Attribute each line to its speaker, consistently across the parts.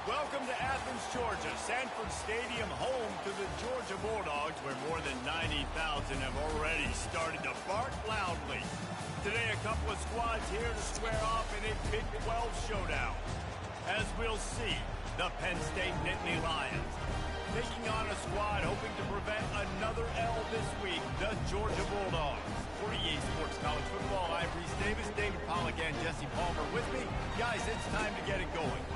Speaker 1: Welcome to Athens, Georgia, Sanford Stadium, home to the Georgia Bulldogs, where more than 90,000 have already started to bark loudly. Today, a couple of squads here to square off in a Big 12 showdown. As we'll see, the Penn State Nittany Lions taking on a squad hoping to prevent another L this week, the Georgia Bulldogs. For EA Sports College Football, I'm Reese Davis, David Pollack, and Jesse Palmer with me. Guys, it's time to get it going.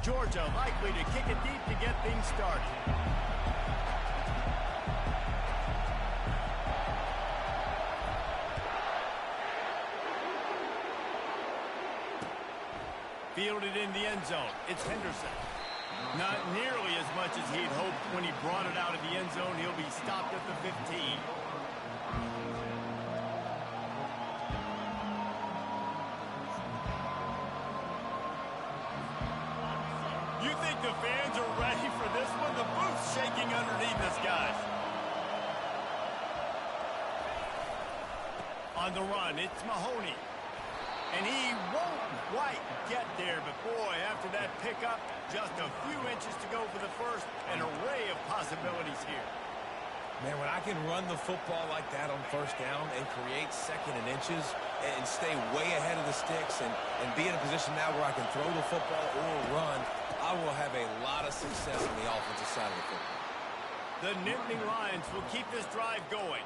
Speaker 1: Georgia likely to kick it deep to get things started. Fielded in the end zone. It's Henderson. Not nearly as much as he'd hoped when he brought it out of the end zone. He'll be stopped at the 15. You think the fans are ready for this one? The booth's shaking underneath us, guys. On the run, it's Mahoney. And he won't quite get there, but boy, after that pickup, just a few inches to go for the first. An array of possibilities here.
Speaker 2: Man, when I can run the football like that on first down and create second and inches and stay way ahead of the sticks and be in a position now where I can throw the football or run, I will have a lot of success on the offensive side of the football.
Speaker 1: The Nittany Lions will keep this drive going.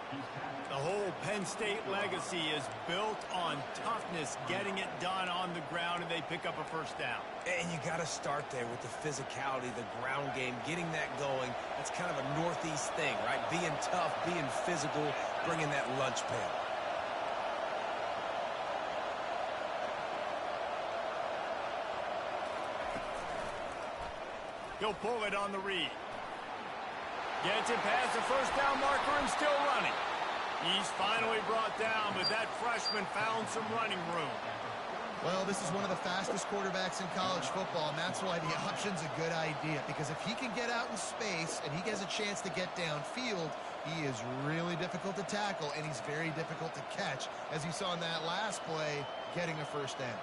Speaker 1: The whole Penn State legacy is built on toughness, getting it done on the ground, and they pick up a first down.
Speaker 2: And you got to start there with the physicality, the ground game, getting that going. That's kind of a Northeast thing, right? Being tough, being physical, bringing that lunch pail.
Speaker 1: He'll pull it on the read. Gets it past the first down marker and still running. He's finally brought down, but that freshman found some running room.
Speaker 3: Well, this is one of the fastest quarterbacks in college football, and that's why the option's a good idea, because if he can get out in space and he has a chance to get downfield, he is really difficult to tackle, and he's very difficult to catch, as you saw in that last play, getting a first down.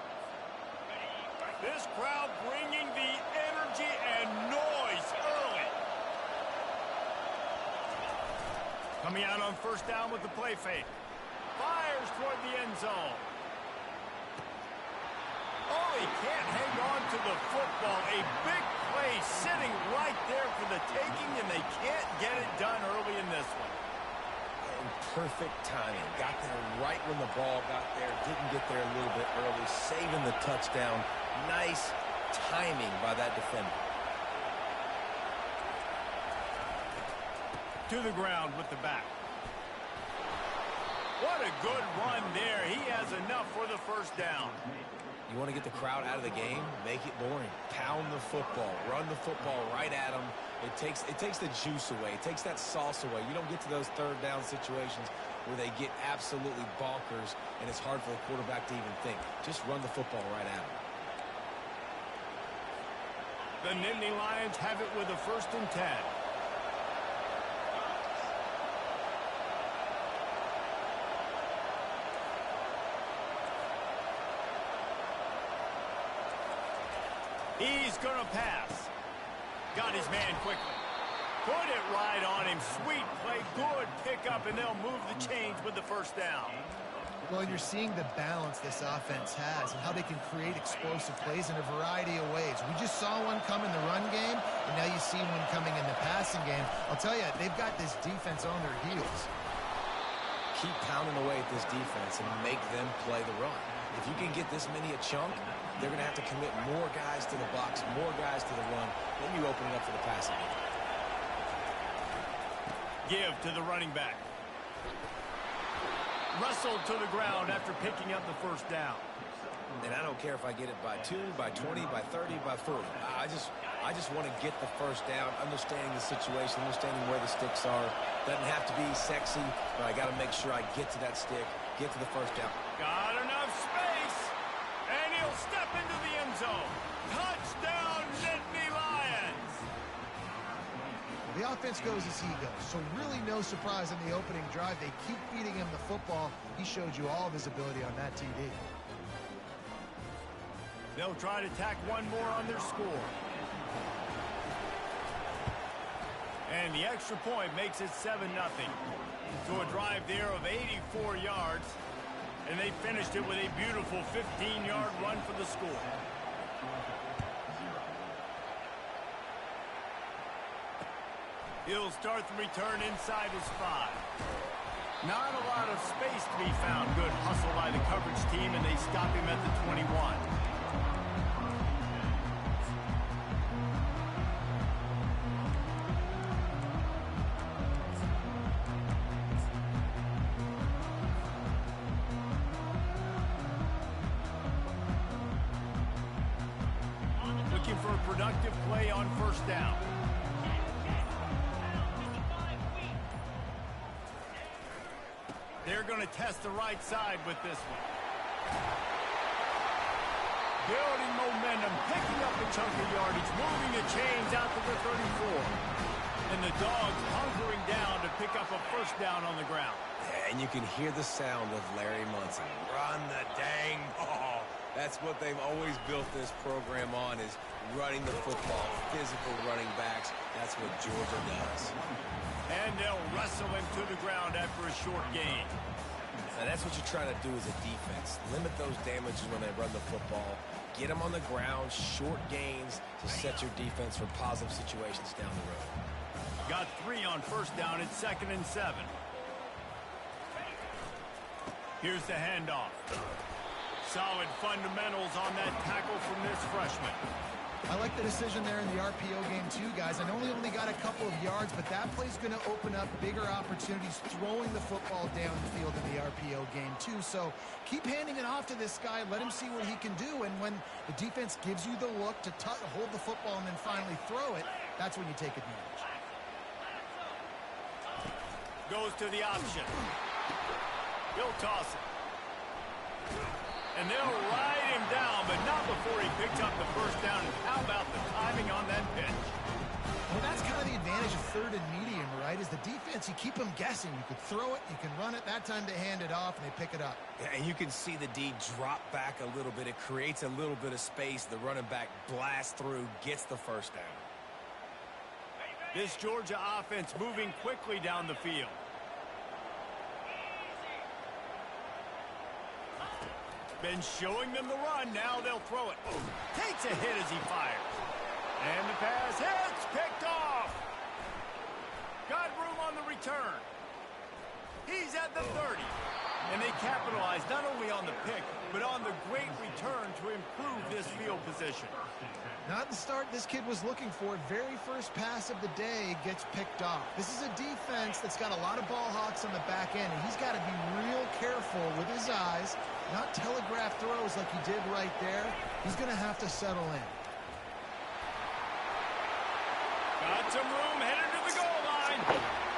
Speaker 1: This crowd bringing the energy and noise early. Coming out on first down with the play fake. Fires toward the end zone. Oh, he can't hang on to the football. A big play sitting right there for the taking, and they can't get it done early in this one.
Speaker 2: And perfect timing. Got there right when the ball got there. Didn't get there a little bit early. Saving the touchdown. Nice timing by that defender.
Speaker 1: To the ground with the back. What a good run there. He has enough for the first down.
Speaker 2: You want to get the crowd out of the game? Make it boring. Pound the football. Run the football right at them. It takes the juice away. It takes that sauce away. You don't get to those third down situations where they get absolutely bonkers and it's hard for the quarterback to even think. Just run the football right at them.
Speaker 1: The Nittany Lions have it with a 1st and 10. He's going to pass. Got his man quickly. Put it right on him. Sweet play. Good pickup, and they'll move the chains with the first down.
Speaker 3: Well, you're seeing the balance this offense has and how they can create explosive plays in a variety of ways. We just saw one come in the run game, and now you see one coming in the passing game. I'll tell you, they've got this defense on their heels.
Speaker 2: Keep pounding away at this defense and make them play the run. If you can get this many a chunk, they're going to have to commit more guys to the box, more guys to the run. Then you open it up for the passing game.
Speaker 1: Give to the running back. Wrestled to the ground after picking up the first down.
Speaker 2: And I don't care if I get it by 2, by 20, by 30, by 40. I just want to get the first down, understanding the situation, understanding where the sticks are. Doesn't have to be sexy, but I got to make sure I get to that stick, get to the first down.
Speaker 1: Got enough space, and he'll step into the end zone. Touchdown, Nittany Lions!
Speaker 3: The offense goes as he goes, so really no surprise in the opening drive. They keep feeding him the football. He showed you all of his ability on that TD.
Speaker 1: They'll try to tack one more on their score. And the extra point makes it 7-0. So a drive there of 84 yards. And they finished it with a beautiful 15-yard run for the score. He'll start the return inside his 5. Not a lot of space to be found. Good hustle by the coverage team, and they stop him at the 21. Looking for a productive play on first down. They're going to test the right side with this one. Building momentum, picking up a chunk of yardage, moving the chains out to the 34. And the Dogs hunkering down to pick up a first down on the ground.
Speaker 2: And you can hear the sound of Larry Munson. Run the dang ball. That's what they've always built this program on, is running the football, physical running backs. That's what Georgia does.
Speaker 1: And they'll wrestle him to the ground after a short gain.
Speaker 2: Now that's what you're trying to do as a defense. Limit those damages when they run the football. Get them on the ground, short gains to set your defense for positive situations down the road.
Speaker 1: Got 3 on first down. It's 2nd and 7. Here's the handoff. Solid fundamentals on that tackle from this freshman.
Speaker 3: I like the decision there in the RPO game too, guys. I know he only got a couple of yards, but that play's going to open up bigger opportunities throwing the football downfield in the RPO game too. So keep handing it off to this guy. Let him see what he can do. And when the defense gives you the look to hold the football and then finally throw it, that's when you take advantage.
Speaker 1: Goes to the option. He'll toss it. And they'll ride him down, but not before he picks up the first down. And how about the timing on that pitch?
Speaker 3: Well, that's kind of the advantage of 3rd and medium, right? Is the defense, you keep them guessing. You could throw it, you can run it. That time they hand it off, and they pick it up.
Speaker 2: Yeah, and you can see the D drop back a little bit. It creates a little bit of space. The running back blasts through, gets the first down.
Speaker 1: This Georgia offense moving quickly down the field. Been showing them the run. Now they'll throw it. Takes a hit as he fires. And the pass hits. Picked off. Got room on the return. He's at the 30. And they capitalize not only on the pick, but on the great return to improve this field position.
Speaker 3: Not the start this kid was looking for. Very first pass of the day gets picked off. This is a defense that's got a lot of ball hawks on the back end, and he's got to be real careful with his eyes, not telegraph throws like he did right there. He's going to have to settle in.
Speaker 1: Got some room, headed to the goal line.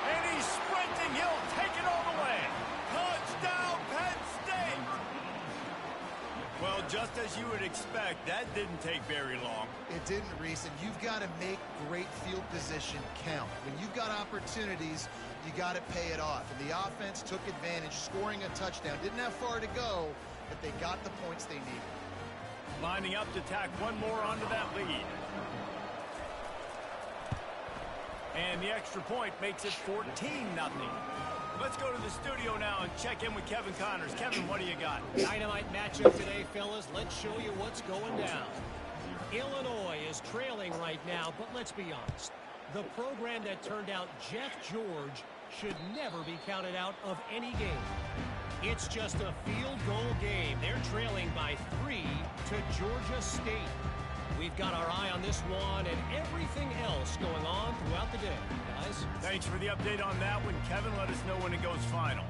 Speaker 1: And he's sprinting. He'll take it all the way. Touchdown, Penn State. Well, just as you would expect, that didn't take very long.
Speaker 3: It didn't, Reese, and you've got to make great field position count. When you've got opportunities, you got to pay it off. And the offense took advantage, scoring a touchdown. Didn't have far to go, but they got the points they needed.
Speaker 1: Lining up to tack one more onto that lead. And the extra point makes it 14-0. Let's go to the studio now and check in with Kevin Connors. Kevin, what do you got?
Speaker 4: Dynamite matchup today, fellas. Let's show you what's going down. Illinois is trailing right now, but let's be honest. The program that turned out Jeff George should never be counted out of any game. It's just a field goal game. They're trailing by 3 to Georgia State. We've got our eye on this one and everything else going on throughout the day, guys.
Speaker 1: Thanks for the update on that one, Kevin. Let us know when it goes final.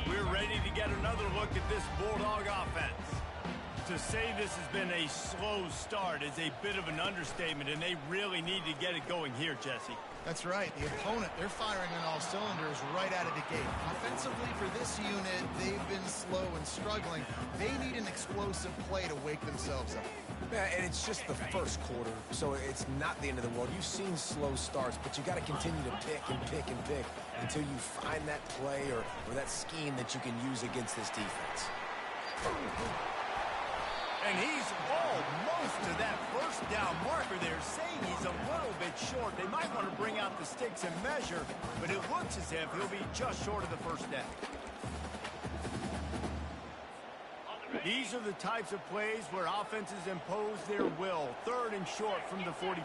Speaker 1: We're ready to get another look at this Bulldog offense. To say this has been a slow start is a bit of an understatement, and they really need to get it going here, Jesse.
Speaker 3: That's right. The opponent, they're firing on all cylinders right out of the gate. Offensively, for this unit, they've been slow and struggling. They need an explosive play to wake themselves up.
Speaker 2: Yeah, and it's just the first quarter, so it's not the end of the world. You've seen slow starts, but you got to continue to pick and pick and pick until you find that play or that scheme that you can use against this defense.
Speaker 1: And he's almost to that first down marker there, saying he's a little bit short. They might want to bring out the sticks and measure, but it looks as if he'll be just short of the first down. These are the types of plays where offenses impose their will. 3rd and short from the 45.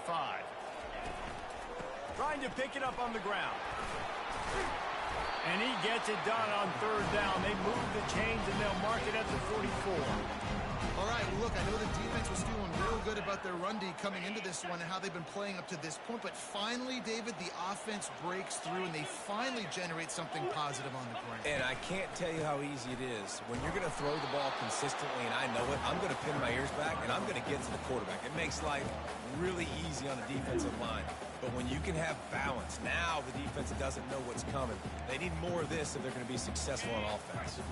Speaker 1: Trying to pick it up on the ground. And he gets it done on 3rd down. They move the chains and they'll mark it at the 44.
Speaker 3: All right, well, look, I know the defense was feeling real good about their run D coming into this one and how they've been playing up to this point, but finally, David, the offense breaks through and they finally generate something positive on the ground.
Speaker 2: And I can't tell you how easy it is. When you're going to throw the ball consistently, and I know it, I'm going to pin my ears back, and I'm going to get to the quarterback. It makes life really easy on the defensive line. But when you can have balance, now the defense doesn't know what's coming. They need more of this if they're going to be successful on offense.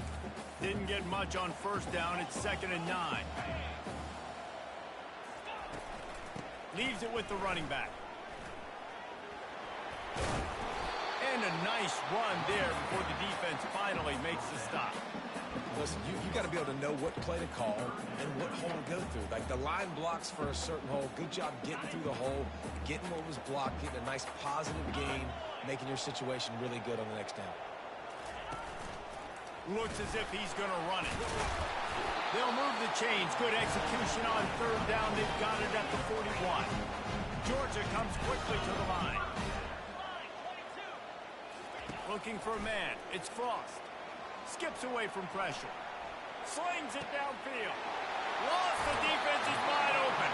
Speaker 1: Didn't get much on 1st down. It's 2nd and 9. Leaves it with the running back. And a nice run there before the defense finally makes the stop.
Speaker 2: Listen, you got to be able to know what play to call and what hole to go through. Like the line blocks for a certain hole. Good job getting through the hole, getting what was blocked, getting a nice positive gain, making your situation really good on the next down.
Speaker 1: Looks as if he's going to run it. They'll move the chains. Good execution on 3rd down. They've got it at the 41. Georgia comes quickly to the line. Looking for a man. It's Frost. Skips away from pressure. Slings it downfield. Lost the defense is wide open.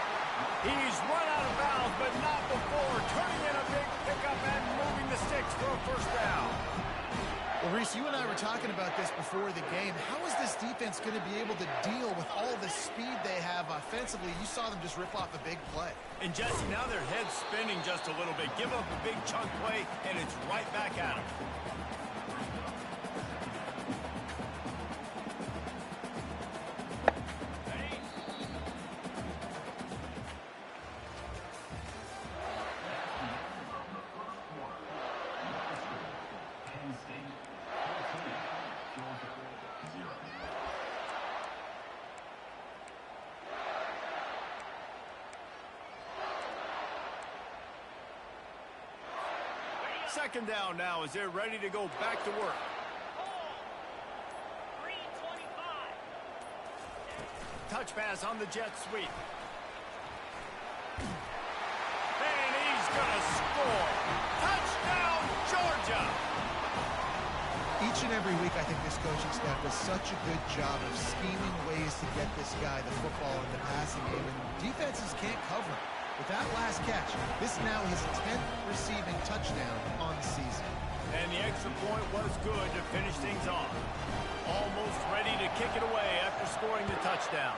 Speaker 1: He's run out of bounds, but not before. Turning in a big pickup and moving the sticks for a 1st down.
Speaker 3: Well, Reese, you and I were talking about this before the game. How is this defense going to be able to deal with all the speed they have offensively? You saw them just rip off a big play.
Speaker 1: And Jesse, now their head's spinning just a little bit. Give up a big chunk play, and it's right back at them. Second down now as they're ready to go back to work. Touch pass on the jet sweep. And he's going to score. Touchdown, Georgia!
Speaker 3: Each and every week, I think this coaching staff does such a good job of scheming ways to get this guy the football in the passing game, and defenses can't cover him. With that last catch, this is now his 10th receiving touchdown on the season.
Speaker 1: And the extra point was good to finish things off. Almost ready to kick it away after scoring the touchdown.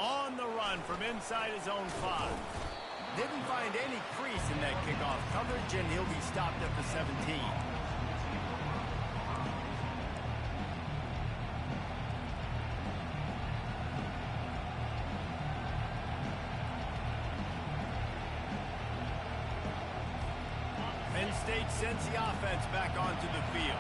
Speaker 1: On the run from inside his own 5. Didn't find any crease in that kickoff coverage, and he'll be stopped at the 17. Penn State sends the offense back onto the field.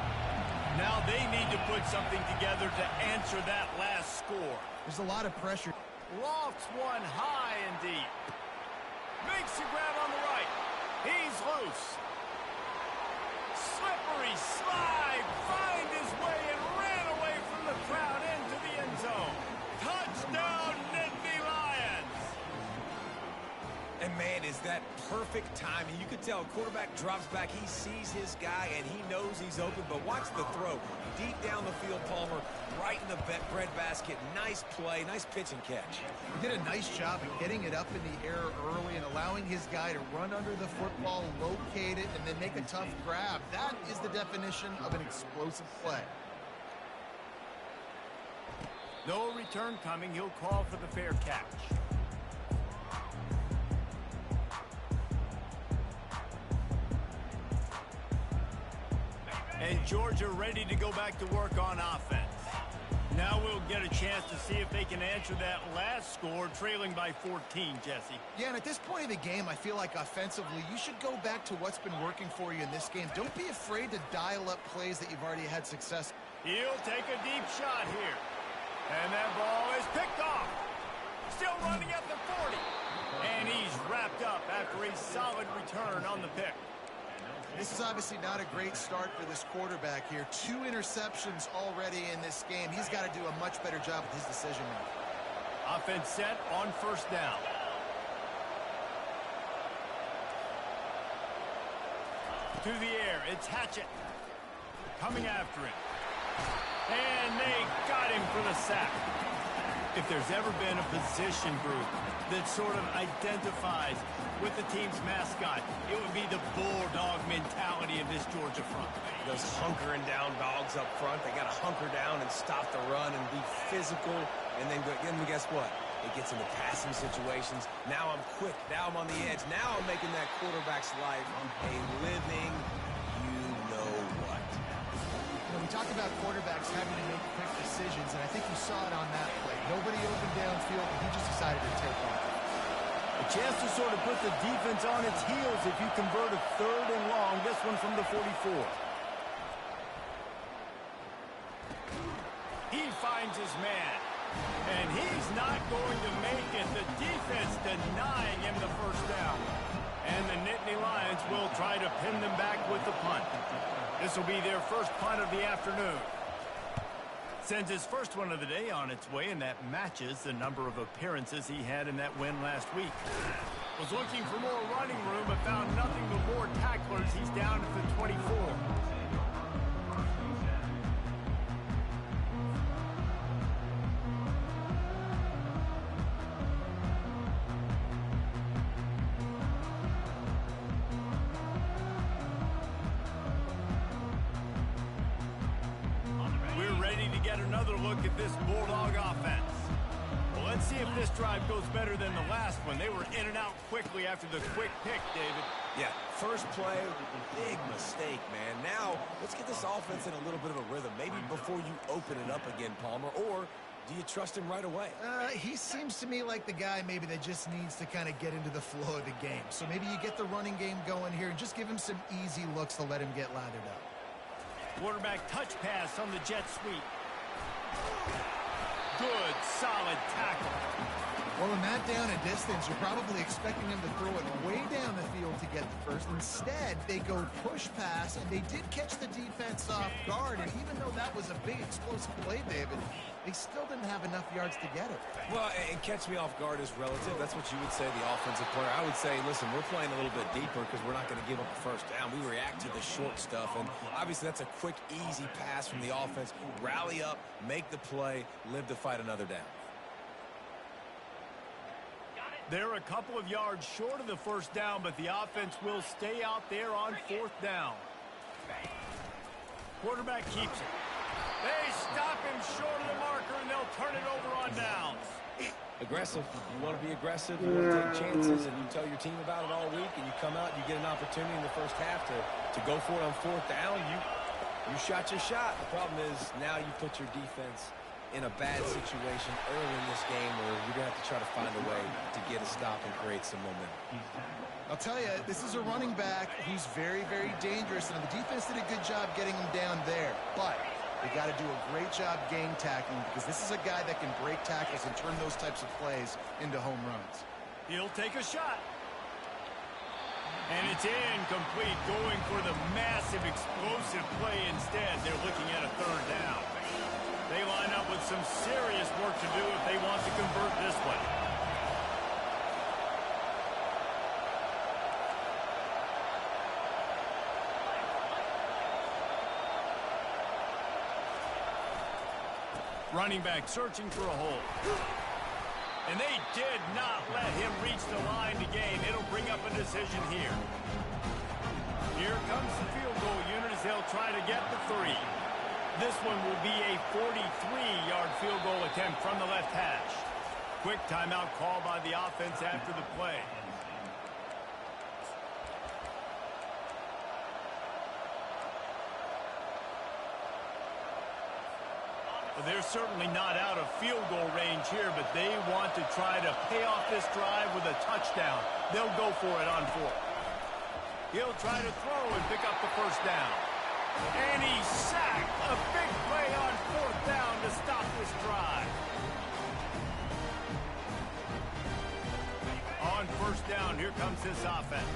Speaker 1: Now they need to put something together to answer that last score.
Speaker 3: There's a lot of pressure.
Speaker 1: Lofts one high and deep. Makes the grab on the right. He's loose. Slippery slide. Find his way and ran away from the crowd into the end zone. Touchdown, Nittany Lions.
Speaker 2: And man, is that perfect timing. You could tell quarterback drops back. He sees his guy, and he knows he's open. But watch the throw. Deep down the field, Palmer, right in the breadbasket. Nice play, nice pitch and catch.
Speaker 3: He did a nice job of getting it up in the air early and allowing his guy to run under the football, locate it, and then make a tough grab. That is the definition of an explosive play.
Speaker 1: No return coming. He'll call for the fair catch. And Georgia ready to go back to work on offense. Now we'll get a chance to see if they can answer that last score, trailing by 14, Jesse.
Speaker 3: Yeah, and at this point of the game, I feel like offensively, you should go back to what's been working for you in this game. Don't be afraid to dial up plays that you've already had success.
Speaker 1: He'll take a deep shot here. And that ball is picked off. Still running at the 40. And he's wrapped up after a solid return on the pick.
Speaker 3: This is obviously not a great start for this quarterback here. 2 interceptions already in this game. He's got to do a much better job with his decision-making.
Speaker 1: Offense set on first down. To the air, it's Hatchett. Coming after him. And they got him for the sack. If there's ever been a position group that sort of identifies with the team's mascot, it would be the bulldog mentality of this Georgia front.
Speaker 2: Those hunkering down dogs up front, they got to hunker down and stop the run and be physical. And then guess what? It gets into passing situations. Now I'm quick. Now I'm on the edge. Now I'm making that quarterback's life a living you-know-what.
Speaker 3: We talk about quarterbacks having to make quick decisions, and I think you saw it on that play. Nobody open downfield, but he just decided to take off.
Speaker 1: A chance to sort of put the defense on its heels if you convert a 3rd and long. This one from the 44. He finds his man, and he's not going to make it. The defense denying him the first down. And the Nittany Lions will try to pin them back with the punt. This will be their first punt of the afternoon. Sends his first one of the day on its way, and that matches the number of appearances he had in that win last week. Was looking for more running room, but found nothing but more tacklers. He's down at the 24. Another look at this Bulldog offense. Well, let's see if this drive goes better than the last one. They were in and out quickly after the quick pick, David.
Speaker 2: Yeah, first play, big mistake, man. Now, let's get this offense in a little bit of a rhythm. Maybe before you open it up again, Palmer, or do you trust him right away?
Speaker 3: He seems to me like the guy maybe that just needs to kind of get into the flow of the game. So maybe you get the running game going here and just give him some easy looks to let him get lathered up.
Speaker 1: Quarterback touch pass on the jet sweep. Good, solid tackle.
Speaker 3: Well, in that down and distance, you're probably expecting him to throw it way down the field to get the first. Instead, they go push pass, and they did catch the defense off guard. And even though that was a big explosive play, David, they still didn't have enough yards to get it.
Speaker 2: Well, and catch me off guard is relative. That's what you would say, the offensive player. I would say, listen, we're playing a little bit deeper because we're not going to give up a first down. We react to the short stuff, and obviously that's a quick, easy pass from the offense. Rally up, make the play, live to fight another down.
Speaker 1: They're a couple of yards short of the first down, but the offense will stay out there on 4th down. Quarterback keeps it. They stop him short of the marker, and they'll turn it over on downs.
Speaker 2: Aggressive. You want to be aggressive. You want to take chances, and you tell your team about it all week, and you come out and you get an opportunity in the first half to go for it on 4th down. You shot your shot. The problem is now you put your defense in a bad situation early in this game where you're going to have to try to find a way to get a stop and create some momentum.
Speaker 3: I'll tell you, this is a running back who's very, very dangerous, and the defense did a good job getting him down there. But they got to do a great job game tackling because this is a guy that can break tackles and turn those types of plays into home runs.
Speaker 1: He'll take a shot. And it's incomplete, going for the massive explosive play instead. They're looking at a 3rd down. They line up with some serious work to do if they want to convert this one. Running back searching for a hole. And they did not let him reach the line to gain. It'll bring up a decision here. Here comes the field goal unit as they'll try to get the 3. This one will be a 43-yard field goal attempt from the left hash. Quick timeout call by the offense after the play. Well, they're certainly not out of field goal range here, but they want to try to pay off this drive with a touchdown. They'll go for it on fourth. He'll try to throw and pick up the first down. And he's sacked. A big play on fourth down to stop this drive. On first down, here comes this offense.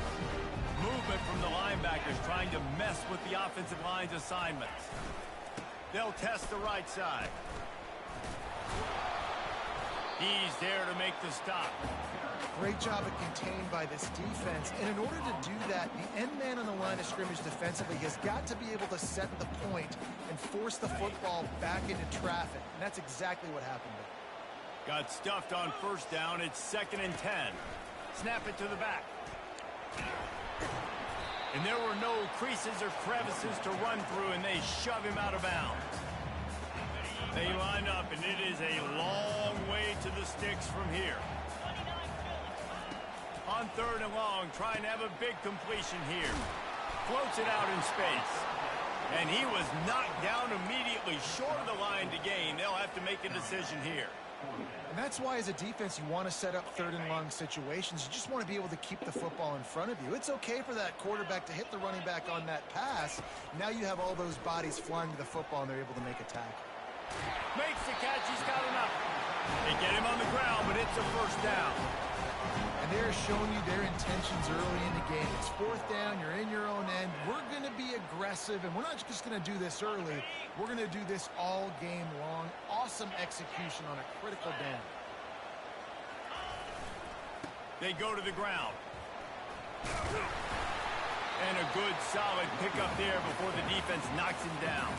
Speaker 1: Movement from the linebackers trying to mess with the offensive line's assignments. They'll test the right side. He's there to make the stop.
Speaker 3: Great job of contained by this defense. And in order to do that, the end man on the line of scrimmage defensively has got to be able to set the point and force the football back into traffic. And that's exactly what happened there.
Speaker 1: Got stuffed on first down. It's 2nd and 10. Snap it to the back. And there were no creases or crevices to run through, and they shove him out of bounds. They line up, and it is a long way to the sticks from here. On 3rd and long, trying to have a big completion here. Floats it out in space. And he was knocked down immediately short of the line to gain. They'll have to make a decision here.
Speaker 3: And that's why, as a defense, you want to set up 3rd and long situations. You just want to be able to keep the football in front of you. It's okay for that quarterback to hit the running back on that pass. Now you have all those bodies flying to the football, and they're able to make a tackle.
Speaker 1: Makes the catch. He's got enough. They get him on the ground, but it's a first down.
Speaker 3: And they're showing you their intentions early in the game. It's 4th down. You're in your own end. We're going to be aggressive, and we're not just going to do this early. We're going to do this all game long. Awesome execution on a critical down.
Speaker 1: They go to the ground. And a good, solid pickup there before the defense knocks him down.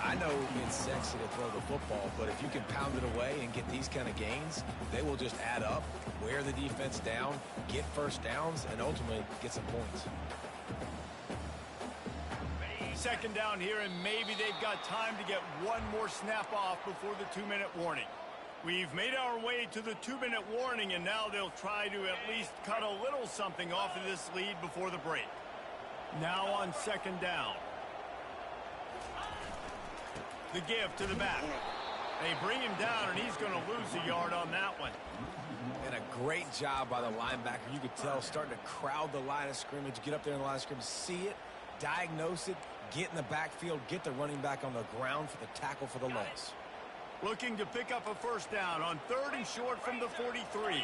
Speaker 2: I know it's sexy to throw the football, but if you can pound it away and get these kind of gains, they will just add up, wear the defense down, get first downs, and ultimately get some points.
Speaker 1: 2nd down here, and maybe they've got time to get one more snap off before the 2-minute warning. We've made our way to the 2-minute warning, and now they'll try to at least cut a little something off of this lead before the break. Now on 2nd down. The give to the back. They bring him down, and he's going to lose a yard on that one.
Speaker 2: And a great job by the linebacker. You could tell starting to crowd the line of scrimmage, get up there in the line of scrimmage, see it, diagnose it, get in the backfield, get the running back on the ground for the tackle for the loss.
Speaker 1: Looking to pick up a first down on 3rd and short from the 43.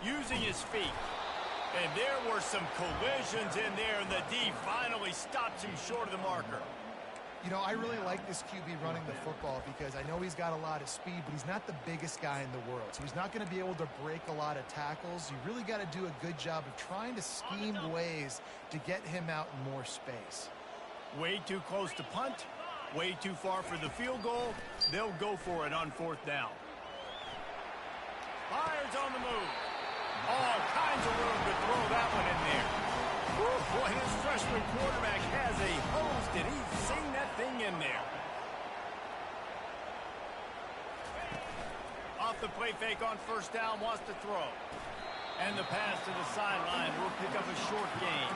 Speaker 1: Using his feet. And there were some collisions in there, and the D finally stops him short of the marker.
Speaker 3: You know, I really like this QB running the football because I know he's got a lot of speed, but he's not the biggest guy in the world. So he's not going to be able to break a lot of tackles. You really got to do a good job of trying to scheme ways to get him out in more space.
Speaker 1: Way too close to punt. Way too far for the field goal. They'll go for it on 4th down. Fires on the move. All kinds of room to throw that one in there. Whew, boy, his freshman quarterback has a hose. Did he sing that thing in there? Off the play fake on 1st down, wants to throw. And the pass to the sideline will pick up a short gain.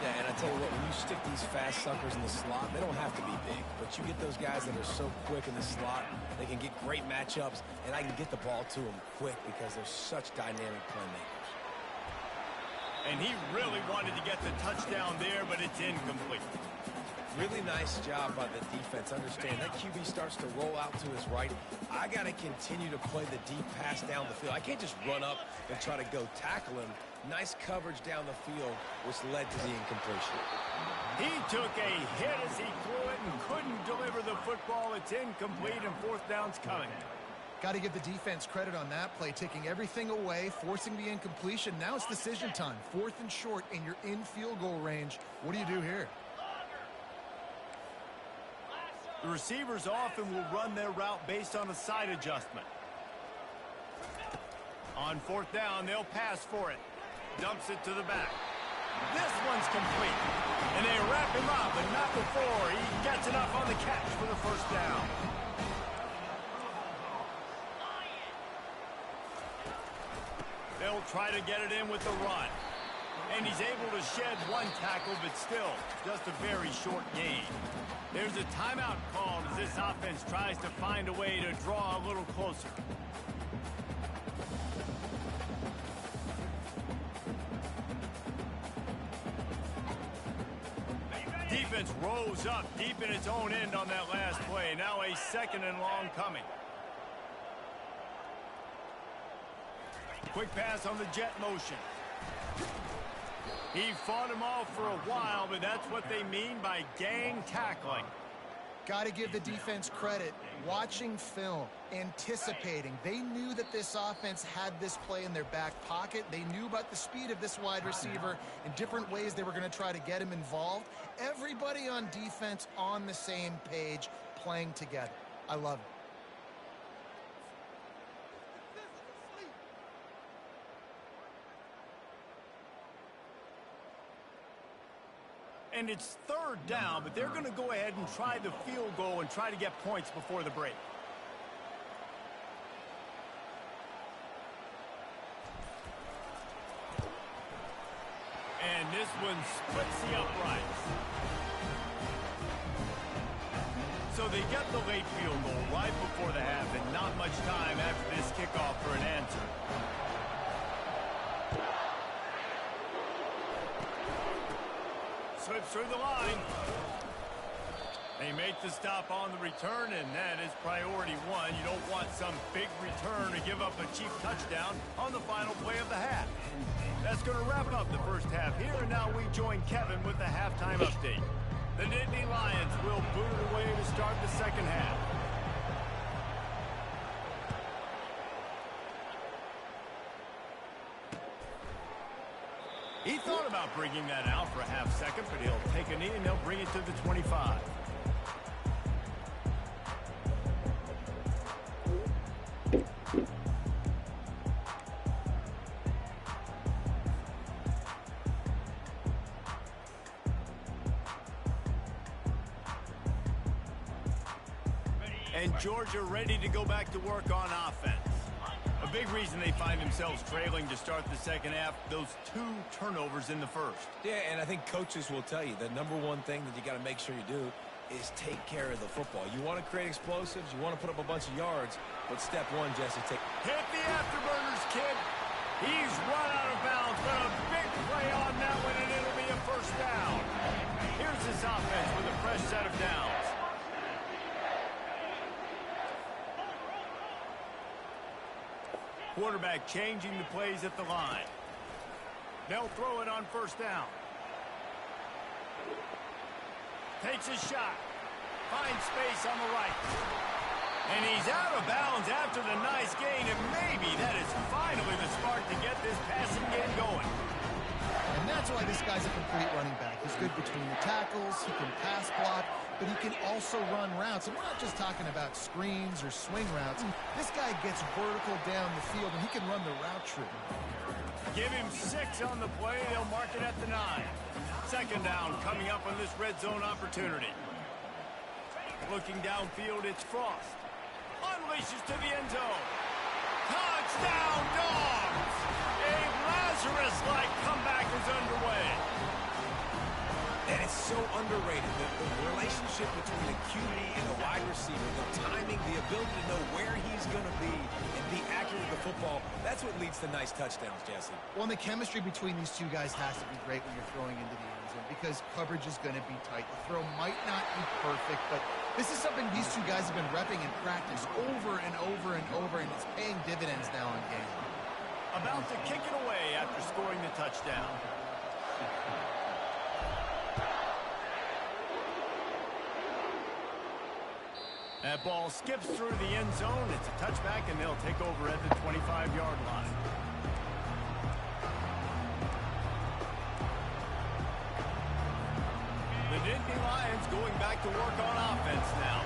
Speaker 2: Yeah, and I tell you what, when you stick these fast suckers in the slot, they don't have to be big. But you get those guys that are so quick in the slot, they can get great matchups, and I can get the ball to them quick because they're such dynamic playmakers.
Speaker 1: And he really wanted to get the touchdown there, but it's incomplete.
Speaker 2: Really nice job by the defense. Understand that QB starts to roll out to his right. I got to continue to play the deep pass down the field. I can't just run up and try to go tackle him. Nice coverage down the field, which led to the incompletion.
Speaker 1: He took a hit as he threw it and couldn't deliver the football. It's incomplete, and 4th down's coming.
Speaker 3: Got to give the defense credit on that play, taking everything away, forcing the incompletion. Now it's decision time. 4th and short, and you're in field goal range. What do you do here?
Speaker 1: The receivers often will run their route based on a side adjustment. On 4th down, they'll pass for it. Dumps it to the back. This one's complete. And they wrap him stop, but not before he gets enough on the catch for the first down. They'll try to get it in with the run. And he's able to shed one tackle, but still, just a very short gain. There's a timeout called as this offense tries to find a way to draw a little closer. Defense rose up deep in its own end on that last play. Now a second and long coming. Quick pass on the jet motion. He fought him off for a while, but that's what they mean by gang tackling.
Speaker 3: Got to give the defense credit. Watching film, anticipating. They knew that this offense had this play in their back pocket. They knew about the speed of this wide receiver and different ways they were going to try to get him involved. Everybody on defense on the same page, playing together. I love it.
Speaker 1: And it's third down, but they're going to go ahead and try the field goal and try to get points before the break. And this one splits the uprights. So they get the late field goal right before the half, and not much time after this kickoff for an answer. Slips through the line. They make the stop on the return, and that is priority one. You don't want some big return to give up a cheap touchdown on the final play of the half. That's going to wrap up the first half here, and now we join Kevin with the halftime update. The Nittany Lions will boot it away to start the second half. He thought about bringing that out for a half second, but he'll take a knee and they'll bring it to the 25. And Georgia ready to go back to work on offense. A big reason they find themselves trailing to start the second half, those 2 turnovers in the first.
Speaker 2: Yeah, and I think coaches will tell you the number one thing that you got to make sure you do is take care of the football. You want to create explosives, you want to put up a bunch of yards, but step one, Jesse,
Speaker 1: hit the afterburners, kid. He's run out of bounds, but a big play on that one, and it'll be a first down. Here's this offense with a fresh set of downs. Quarterback changing the plays at the line. They'll throw it on first down. Takes a shot. Finds space on the right. And he's out of bounds after the nice gain, and maybe that is finally the spark to get this passing game going.
Speaker 3: And that's why this guy's a complete running back. He's good between the tackles, he can pass block, but he can also run routes. And we're not just talking about screens or swing routes. This guy gets vertical down the field, and he can run the route tree.
Speaker 1: Give him 6 on the play. They'll mark it at the 9. Second down coming up on this red zone opportunity. Looking downfield, it's Frost. Unleashes to the end zone. Touchdown, Dogs! A Lazarus-like comeback is underway.
Speaker 2: And it's so underrated, the relationship between the QB and the wide receiver, the timing, the ability to know where he's going to be and be accurate with the football, that's what leads to nice touchdowns, Jesse.
Speaker 3: Well, and the chemistry between these two guys has to be great when you're throwing into the end zone because coverage is going to be tight. The throw might not be perfect, but this is something these two guys have been repping in practice over and over and over, and it's paying dividends now in game.
Speaker 1: About to kick it away after scoring the touchdown. That ball skips through the end zone. It's a touchback, and they'll take over at the 25-yard line. The Nittany Lions going back to work on offense now.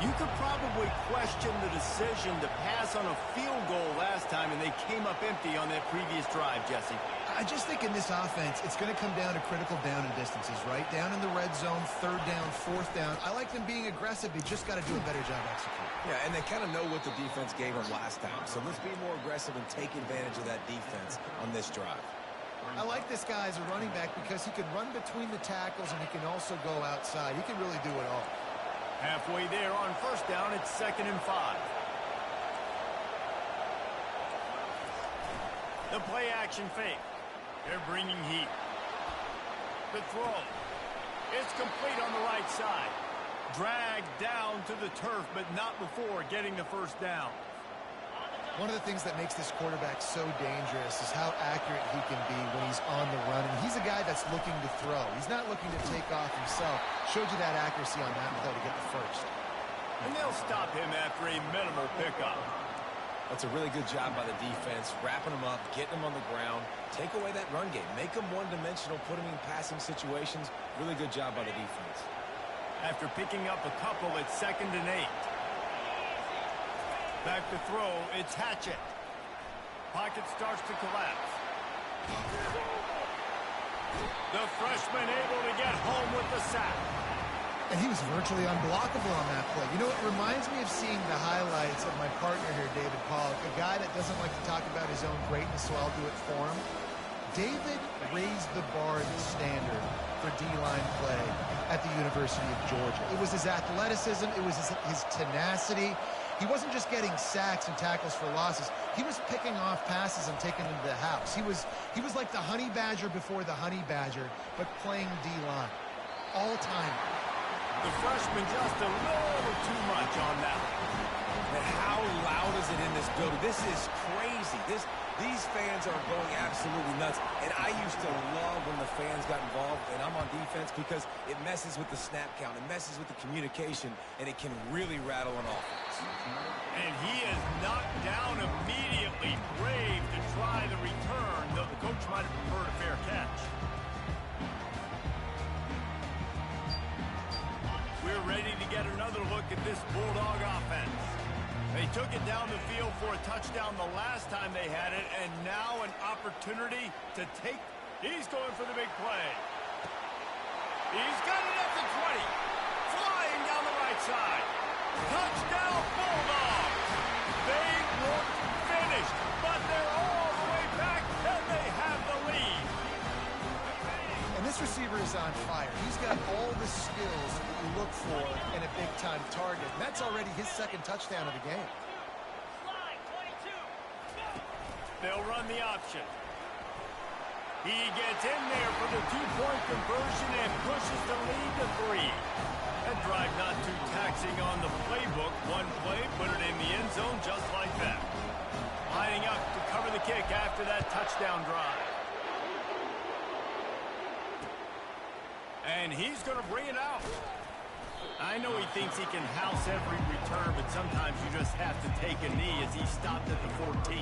Speaker 1: You could probably question the decision to pass on a field goal last time, and they came up empty on that previous drive, Jesse.
Speaker 3: I just think in this offense, it's going to come down to critical down and distances, right? Down in the red zone, third down, fourth down. I like them being aggressive. They just got to do a better job executing.
Speaker 2: Yeah, and they kind of know what the defense gave them last time. So let's be more aggressive and take advantage of that defense on this drive.
Speaker 3: I like this guy as a running back because he can run between the tackles and he can also go outside. He can really do it all.
Speaker 1: Halfway there on first down, it's 2nd and 5. The play action fake. They're bringing heat. The throw. It's complete on the right side. Dragged down to the turf, but not before getting the first down.
Speaker 3: One of the things that makes this quarterback so dangerous is how accurate he can be when he's on the run. And he's a guy that's looking to throw. He's not looking to take off himself. Showed you that accuracy on that play to get the first.
Speaker 1: And they'll stop him after a minimal pickup.
Speaker 2: That's a really good job by the defense, wrapping them up, getting them on the ground, take away that run game, make them one-dimensional, put them in passing situations. Really good job by the defense.
Speaker 1: After picking up a couple, it's 2nd and 8. Back to throw, it's Hatchett. Pocket starts to collapse. The freshman able to get home with the sack.
Speaker 3: And he was virtually unblockable on that play. You know, it reminds me of seeing the highlights of my partner here, David Pollock, a guy that doesn't like to talk about his own greatness, so I'll do it for him. David raised the bar and the standard for D-line play at the University of Georgia. It was his athleticism. It was his tenacity. He wasn't just getting sacks and tackles for losses. He was picking off passes and taking them to the house. He was like the honey badger before the honey badger, but playing D-line. All time.
Speaker 1: The freshman just a little too much on that.
Speaker 2: And how loud is it in this building? This is crazy. These fans are going absolutely nuts. And I used to love when the fans got involved, and I'm on defense because it messes with the snap count. It messes with the communication, and it can really rattle an offense.
Speaker 1: And he is knocked down immediately. Brave to try the return, though the coach might have preferred a fair catch. We're ready to get another look at this Bulldog offense. They took it down the field for a touchdown the last time they had it, and now an opportunity to take. He's going for the big play. He's got it at the 20. Flying down the right side. Touchdown Bulldogs. They look finished, but they're all the way back, and they have the lead.
Speaker 3: And this receiver is on fire. He's got all the skills that you look for in a big-time target. And that's already his 2nd touchdown of the game.
Speaker 1: They'll run the option. He gets in there for the 2-point conversion and pushes the lead to 3. That drive not too taxing on the playbook. One play, put it in the end zone just like that. Lining up to cover the kick after that touchdown drive. And he's going to bring it out. I know he thinks he can house every return, but sometimes you just have to take a knee as he stopped at the 14.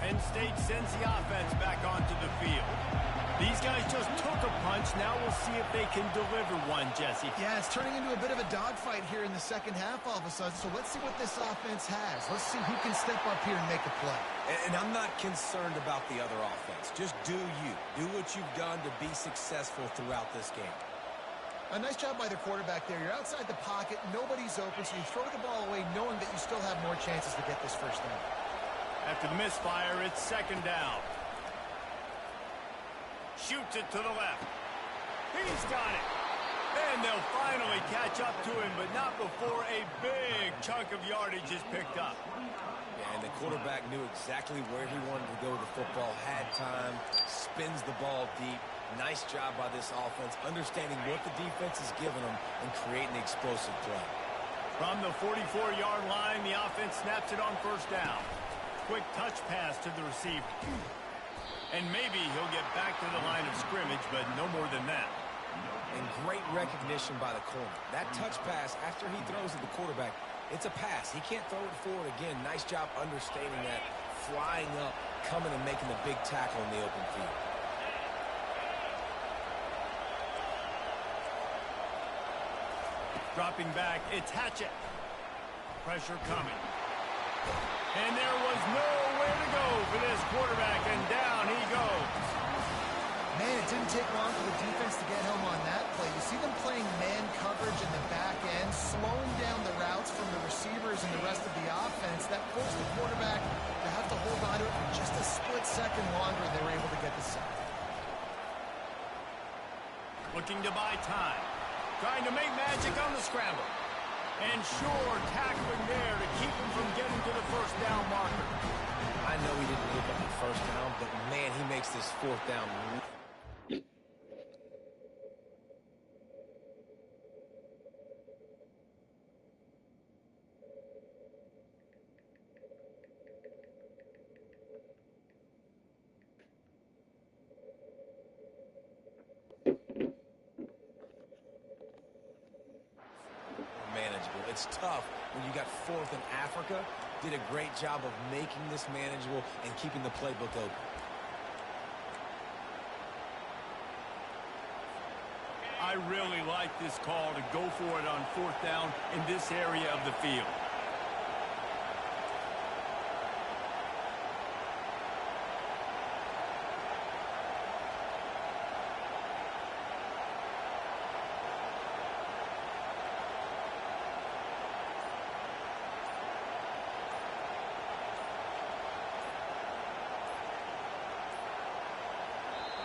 Speaker 1: Penn State sends the offense back onto the field. These guys just took a punch. Now we'll see if they can deliver one, Jesse.
Speaker 3: Yeah, it's turning into a bit of a dogfight here in the second half all of a sudden. So let's see what this offense has. Let's see who can step up here and make a play.
Speaker 2: And I'm not concerned about the other offense. Just do you. Do what you've done to be successful throughout this game.
Speaker 3: A nice job by the quarterback there. You're outside the pocket. Nobody's open, so you throw the ball away knowing that you still have more chances to get this first down.
Speaker 1: After the misfire, it's 2nd down. Shoots it to the left. He's got it. And they'll finally catch up to him, but not before a big chunk of yardage is picked up.
Speaker 2: Yeah, and the quarterback knew exactly where he wanted to go with the football, had time, spins the ball deep. Nice job by this offense, understanding what the defense is giving them and creating the explosive play.
Speaker 1: From the 44-yard line, the offense snaps it on first down. Quick touch pass to the receiver. And maybe he'll get back to the line of scrimmage, but no more than that.
Speaker 2: And great recognition by the corner. That touch pass, after he throws at the quarterback, it's a pass. He can't throw it forward again. Nice job understanding that, flying up, coming and making the big tackle in the open field.
Speaker 1: Dropping back, it's Hatchett. Pressure coming. And there was nowhere to go for this quarterback, and down he goes.
Speaker 3: Man, it didn't take long for the defense to get home on that play. You see them playing man coverage in the back end, slowing down the routes from the receivers and the rest of the offense. That forced the quarterback to have to hold on to it for just a split second longer, and they were able to get the sack.
Speaker 1: Looking to buy time. Trying to make magic on the scramble. And sure, tackling there to keep him from getting to the first down marker.
Speaker 2: I know he didn't pick up the first down, but man, he makes this fourth down. Manageable. It's tough when you got fourth in Africa. Did a great job of making this manageable and keeping the playbook open.
Speaker 1: I really like this call to go for it on fourth down in this area of the field.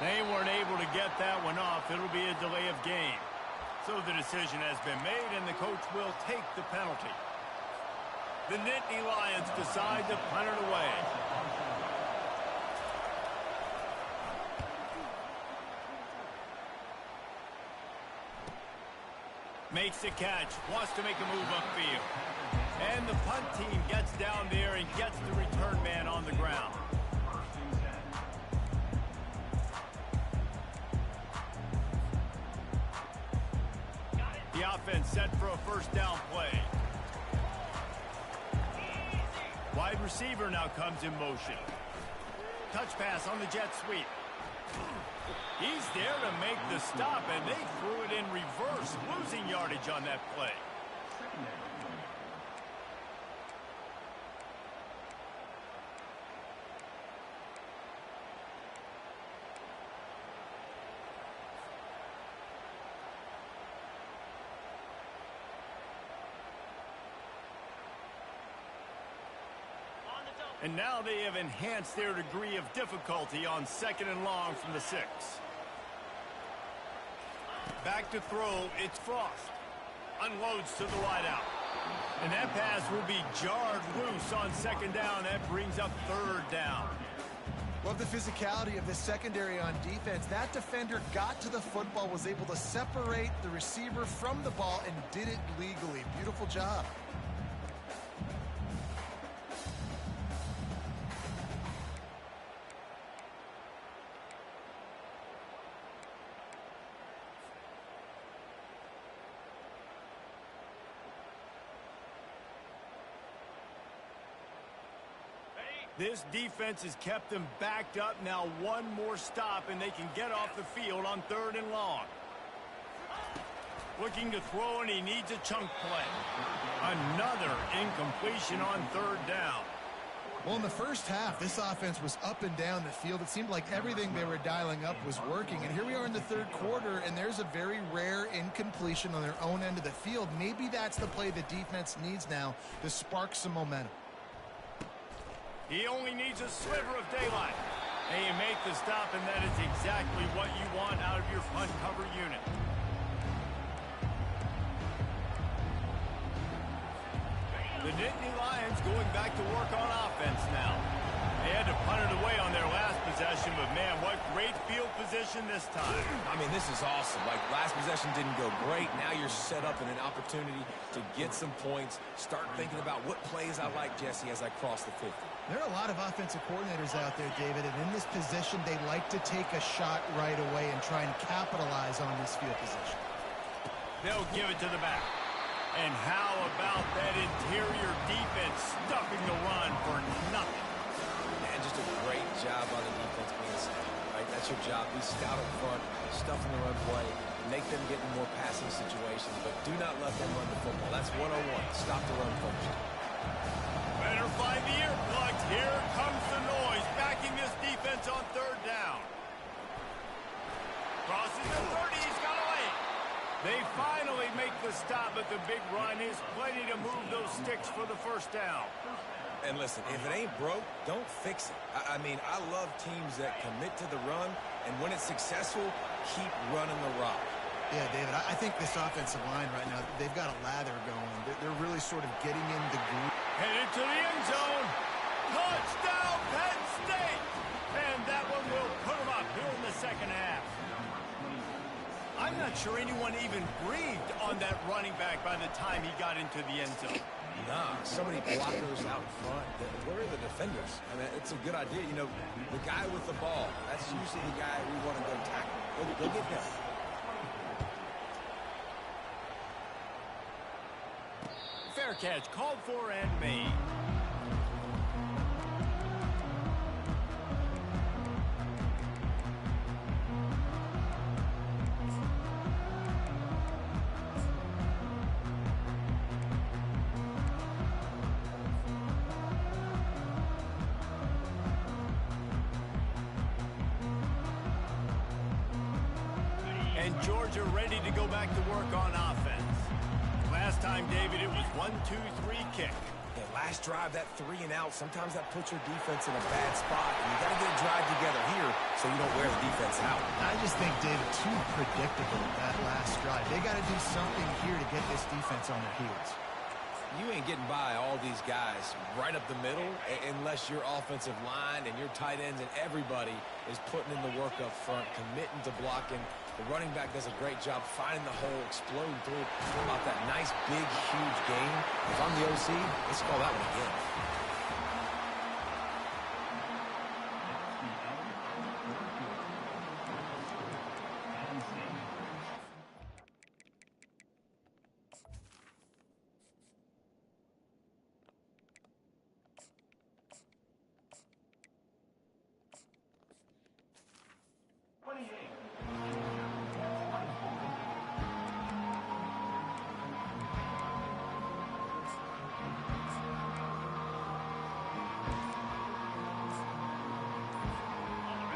Speaker 1: They weren't able to get that one off. It'll be a delay of game. So the decision has been made, and the coach will take the penalty. The Nittany Lions decide to punt it away. Makes the catch, wants to make a move upfield. And the punt team gets down there and gets the return man on the ground. The offense set for a first down play. Wide receiver now comes in motion. Touch pass on the jet sweep. He's there to make the stop, and they threw it in reverse, losing yardage on that play. And now they have enhanced their degree of difficulty on 2nd and long from the 6. Back to throw, it's Frost. Unloads to the wideout. And that pass will be jarred loose on 2nd down. That brings up 3rd down.
Speaker 3: Love the physicality of this secondary on defense. That defender got to the football, was able to separate the receiver from the ball, and did it legally. Beautiful job.
Speaker 1: This defense has kept them backed up. Now one more stop, and they can get off the field on 3rd and long. Looking to throw, and he needs a chunk play. Another incompletion on 3rd down.
Speaker 3: Well, in the first half, this offense was up and down the field. It seemed like everything they were dialing up was working. And here we are in the 3rd quarter, and there's a very rare incompletion on their own end of the field. Maybe that's the play the defense needs now to spark some momentum.
Speaker 1: He only needs a sliver of daylight. And you make the stop, and that is exactly what you want out of your punt cover unit. The Nittany Lions going back to work on offense now. They had to punt it away on their last possession, but man, what great field position this time.
Speaker 2: I mean, this is awesome. Like, last possession didn't go great. Now you're set up in an opportunity to get some points. Start thinking about what plays I like, Jesse, as I cross the 50.
Speaker 3: There are a lot of offensive coordinators out there, David, and in this position, they like to take a shot right away and try and capitalize on this field position.
Speaker 1: They'll give it to the back. And how about that interior defense stuffing the run for nothing?
Speaker 2: Man, just a great job on the defense being stout, right? That's your job. Be stout up front, stuff in the run play, make them get in more passing situations, but do not let them run the football. That's 101. Stop the run first.
Speaker 1: Better find the earplugs. Here comes the noise, backing this defense on third down. Crosses the 30, he's got away. They finally make the stop, but the big run is plenty to move those sticks for the first down.
Speaker 2: And listen, if it ain't broke, don't fix it. I mean, I love teams that commit to the run, and when it's successful, keep running the rock.
Speaker 3: Yeah, David, I think this offensive line right now, they've got a lather going. They're really sort of getting in the groove.
Speaker 1: Headed to the end zone. Touchdown, Penn State! And that one will put them up here in the second half. I'm not sure anyone even breathed on that running back by the time he got into the end zone.
Speaker 2: Nah, so many blockers out front. Where are the defenders? I mean, it's a good idea. You know, the guy with the ball, that's usually the guy we want to go tackle. Go get him.
Speaker 1: Fair catch, called for and made. And Georgia ready to go back to work on offense. Last time, David, it was 1-2-3 kick.
Speaker 2: Yeah, last drive, that 3 and out, sometimes that puts your defense in a bad spot, and you got to get a drive together here so you don't wear the defense out.
Speaker 3: I just think, David, too predictable that last drive. They got to do something here to get this defense on their heels.
Speaker 2: You ain't getting by all these guys right up the middle unless your offensive line and your tight ends and everybody is putting in the work up front, committing to blocking. The running back does a great job finding the hole, exploding through. How about that nice, big, huge game? If I'm the OC, let's call that one again.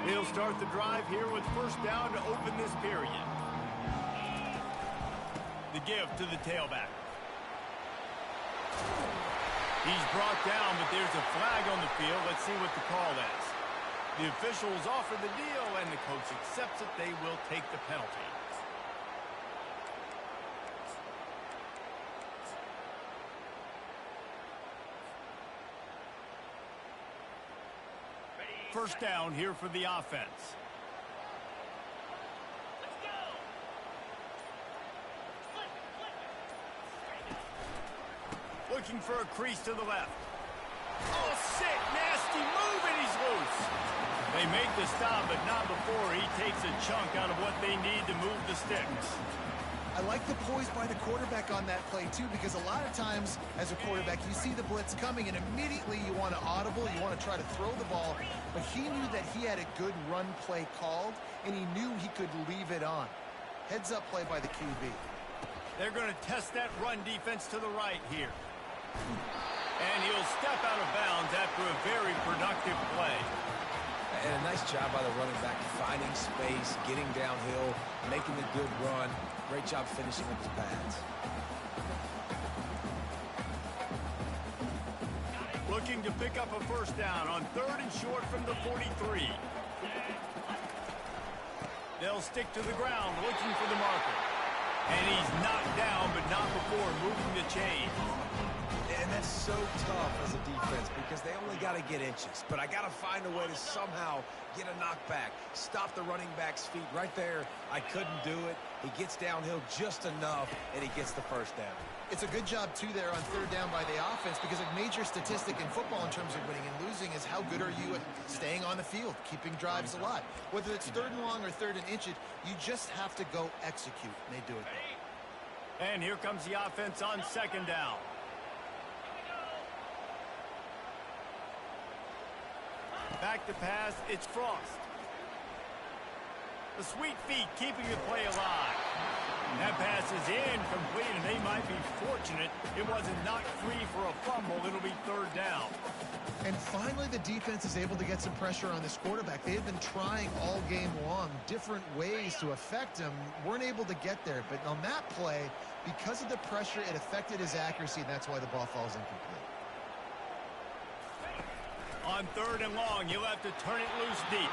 Speaker 1: He'll start the drive here with first down to open this period. The give to the tailback. He's brought down, but there's a flag on the field. Let's see what the call is. The officials offer the deal, and the coach accepts it. They will take the penalty. First down here for the offense. Looking for a crease to the left. Oh, sick, nasty move, and he's loose. They make the stop, but not before he takes a chunk out of what they need to move the sticks.
Speaker 3: I like the poise by the quarterback on that play, too, because a lot of times as a quarterback, you see the blitz coming, and immediately you want to audible, you want to try to throw the ball, but he knew that he had a good run play called, and he knew he could leave it on. Heads-up play by the QB.
Speaker 1: They're going to test that run defense to the right here. And he'll step out of bounds after a very productive play.
Speaker 2: And a nice job by the running back, finding space, getting downhill, making a good run. Great job finishing with his pads.
Speaker 1: Looking to pick up a first down on 3rd and short from the 43. They'll stick to the ground, looking for the marker. And he's knocked down, but not before moving the chain.
Speaker 2: And that's so tough as a defense because they only got to get inches. But I got to find a way to somehow get a knockback, stop the running back's feet right there. I couldn't do it. He gets downhill just enough, and he gets the first down.
Speaker 3: It's a good job, too, there on 3rd down by the offense because a major statistic in football in terms of winning and losing is how good are you at staying on the field, keeping drives alive. Whether it's 3rd and long or 3rd and inches, you just have to go execute, and they do it.
Speaker 1: And here comes the offense on 2nd down. Back to pass, it's Frost. The sweet feet keeping the play alive. That pass is incomplete, and they might be fortunate it wasn't knocked free for a fumble. It'll be third down.
Speaker 3: And finally, the defense is able to get some pressure on this quarterback. They had been trying all game long different ways to affect him. Weren't able to get there. But on that play, because of the pressure, it affected his accuracy, and that's why the ball falls incomplete.
Speaker 1: On third and long, you'll have to turn it loose deep.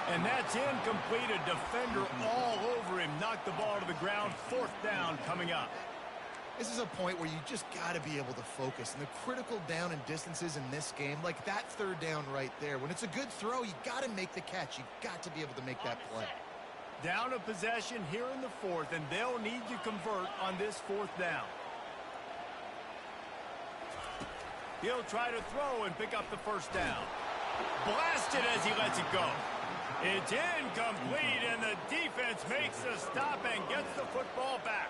Speaker 1: And that's incomplete. A defender all over him. Knocked the ball to the ground. Fourth down coming up.
Speaker 3: This is a point where you just got to be able to focus. And the critical down and distances in this game, like that third down right there, when it's a good throw, you got to make the catch. You got to be able to make that play.
Speaker 1: Down a possession here in the fourth, and they'll need to convert on this fourth down. He'll try to throw and pick up the first down. Blasted as he lets it go. It's incomplete, and the defense makes the stop and gets the football back.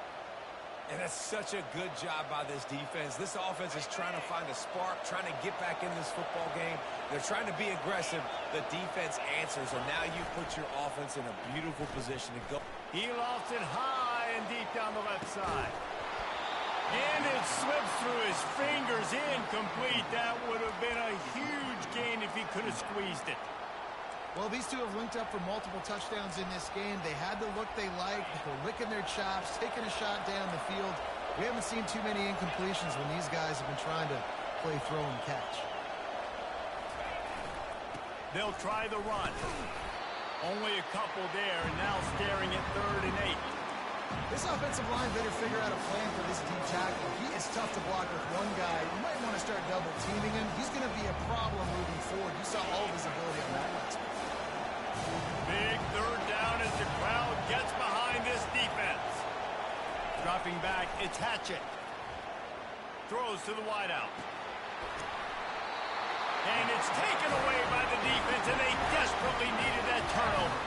Speaker 2: And that's such a good job by this defense. This offense is trying to find a spark, trying to get back in this football game. They're trying to be aggressive. The defense answers, and now you put your offense in a beautiful position to go.
Speaker 1: He lost it high and deep down the left side. And it slips through his fingers, incomplete. That would have been a huge gain if he could have squeezed it.
Speaker 3: Well, these two have linked up for multiple touchdowns in this game. They had the look they liked. They're licking their chops, taking a shot down the field. We haven't seen too many incompletions when these guys have been trying to play throw and catch.
Speaker 1: They'll try the run. Only a couple there, and now staring at 3rd and 8.
Speaker 3: This offensive line better figure out a plan for this deep tackle. He is tough to block with one guy. You might want to start double teaming him. He's going to be a problem moving forward. You saw all of his ability on that last one.
Speaker 1: Big third down as the crowd gets behind this defense. Dropping back, it's Hatchett. Throws to the wideout. And it's taken away by the defense, and they desperately needed that turnover.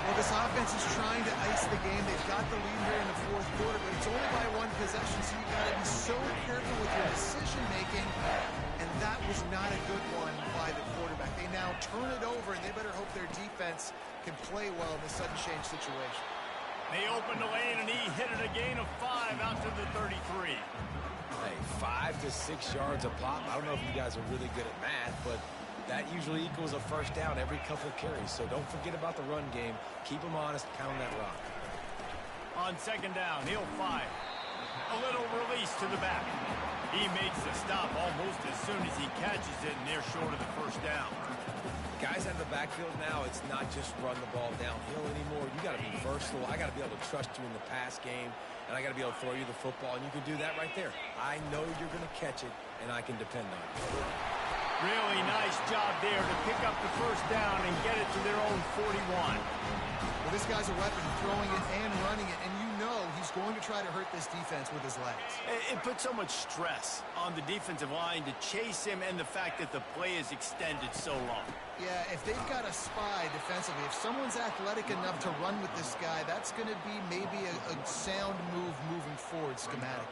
Speaker 3: Well, this offense is trying to ice the game. They've got the lead here in the fourth quarter, but it's only by one possession, so you've got to be so careful with your decision-making, and that was not a good one by the quarterback. They now turn it over, and they better hope their defense can play well in this sudden change situation.
Speaker 1: They opened the lane, and he hit it a gain of 5 out to the 33.
Speaker 2: Hey, 5 to 6 yards a pop. I don't know if you guys are really good at math, but that usually equals a first down every couple carries. So don't forget about the run game. Keep them honest. Pound that rock.
Speaker 1: On second down, he'll fire. A little release to the back. He makes the stop almost as soon as he catches it, and they're short of the first down.
Speaker 2: Guys out of the backfield now, it's not just run the ball downhill anymore. You got to be versatile. I got to be able to trust you in the pass game, and I got to be able to throw you the football, and you can do that right there. I know you're going to catch it, and I can depend on it.
Speaker 1: Really nice job there to pick up the first down and get it to their own 41.
Speaker 3: Well, this guy's a weapon, throwing it and running it, and you know he's going to try to hurt this defense with his legs.
Speaker 1: It puts so much stress on the defensive line to chase him, and the fact that the play is extended so long.
Speaker 3: Yeah, if they've got a spy defensively, if someone's athletic enough to run with this guy, that's going to be maybe a sound move moving forward schematically.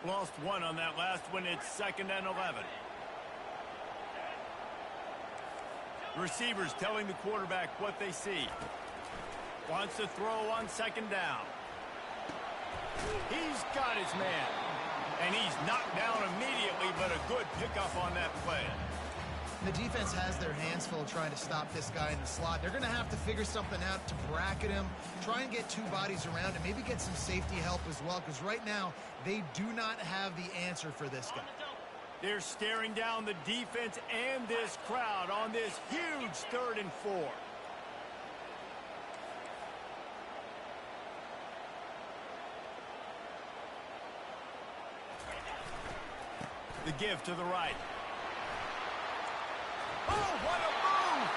Speaker 1: Lost one on that last one. It's 2nd and 11. Receivers telling the quarterback what they see. Wants to throw on 2nd down. He's got his man. And he's knocked down immediately, but a good pickup on that play.
Speaker 3: The defense has their hands full trying to stop this guy in the slot. They're going to have to figure something out to bracket him, try and get 2 bodies around him, maybe get some safety help as well, because right now they do not have the answer for this guy.
Speaker 1: They're staring down the defense and this crowd on this huge 3rd and 4. The give to the right. Oh, what a move!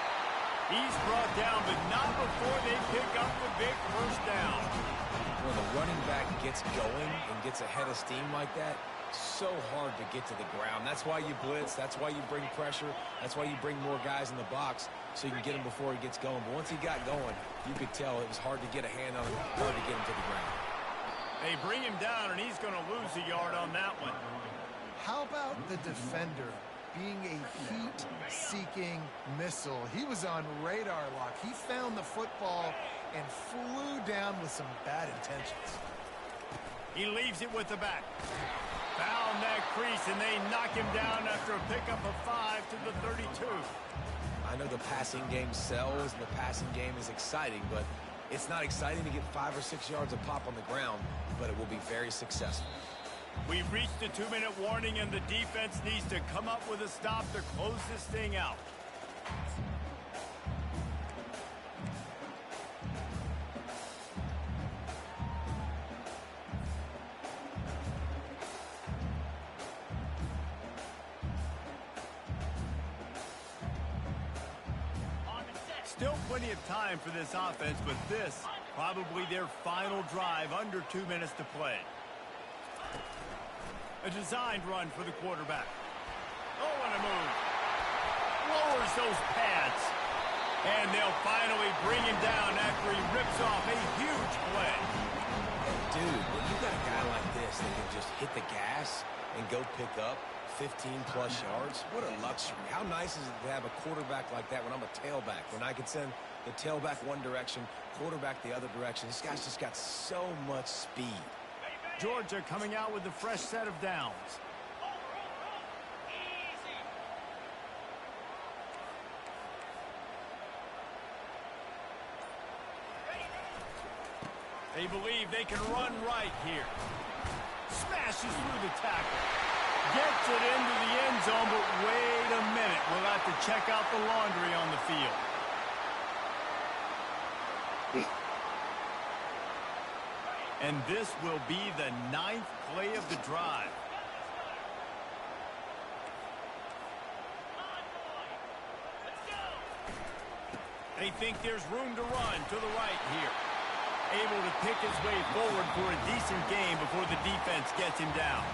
Speaker 1: He's brought down, but not before they pick up the big first down.
Speaker 2: When the running back gets going and gets ahead of steam like that, so hard to get to the ground. That's why you blitz. That's why you bring pressure. That's why you bring more guys in the box so you can get him before he gets going. But once he got going, you could tell it was hard to get a hand on him, hard to get him to the ground.
Speaker 1: They bring him down, and he's going to lose a yard on that one.
Speaker 3: How about the defender being a heat-seeking missile? He was on radar lock. He found the football and flew down with some bad intentions.
Speaker 1: He leaves it with the back. Found that crease, and they knock him down after a pickup of 5 to the 32.
Speaker 2: I know the passing game sells, and the passing game is exciting, but it's not exciting to get 5 or 6 yards of pop on the ground, but it will be very successful.
Speaker 1: We've reached the 2-minute warning, and the defense needs to come up with a stop to close this thing out. Still plenty of time for this offense, but this probably their final drive under 2 minutes to play. A designed run for the quarterback. Oh, and a move. Lowers those pads. And they'll finally bring him down after he rips off a huge play.
Speaker 2: Dude, when you got a guy like this that can just hit the gas and go pick up 15-plus yards, what a luxury. How nice is it to have a quarterback like that when I'm a tailback, when I can send the tailback one direction, quarterback the other direction. This guy's just got so much speed.
Speaker 1: Georgia coming out with a fresh set of downs. They believe they can run right here. Smashes through the tackle. Gets it into the end zone, but wait a minute. We'll have to check out the laundry on the field. And this will be the 9th play of the drive. They think there's room to run to the right here. Able to pick his way forward for a decent game before the defense gets him down.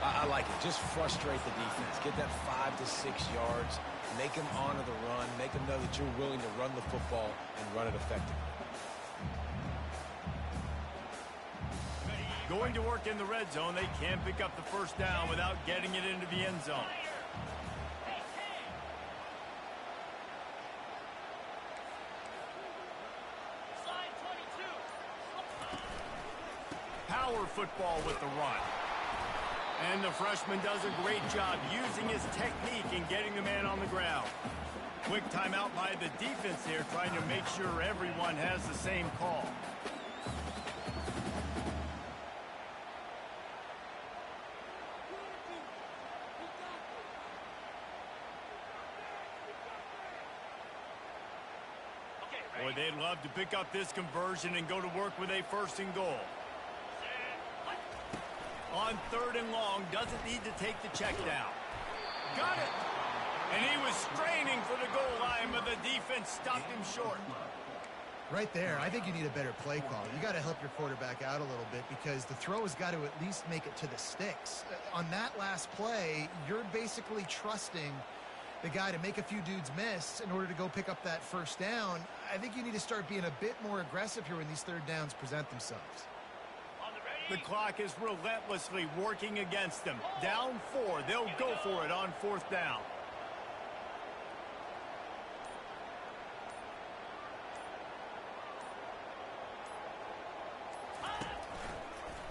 Speaker 2: I like it. Just frustrate the defense. Get that 5 to 6 yards. Make them honor the run. Make them know that you're willing to run the football and run it effectively.
Speaker 1: Going to work in the red zone, they can't pick up the first down without getting it into the end zone. Power football with the run. And the freshman does a great job using his technique and getting the man on the ground. Quick timeout by the defense here, trying to make sure everyone has the same call. Boy, they'd love to pick up this conversion and go to work with a 1st and goal. On 3rd and long, doesn't need to take the check down. Got it! And he was straining for the goal line, but the defense stopped him short.
Speaker 3: Right there, I think you need a better play call. You got to help your quarterback out a little bit because the throw has got to at least make it to the sticks. On that last play, you're basically trusting the guy to make a few dudes miss in order to go pick up that 1st down. I think you need to start being a bit more aggressive here when these 3rd downs present themselves.
Speaker 1: The clock is relentlessly working against them. Down 4, they'll go for it on 4th down.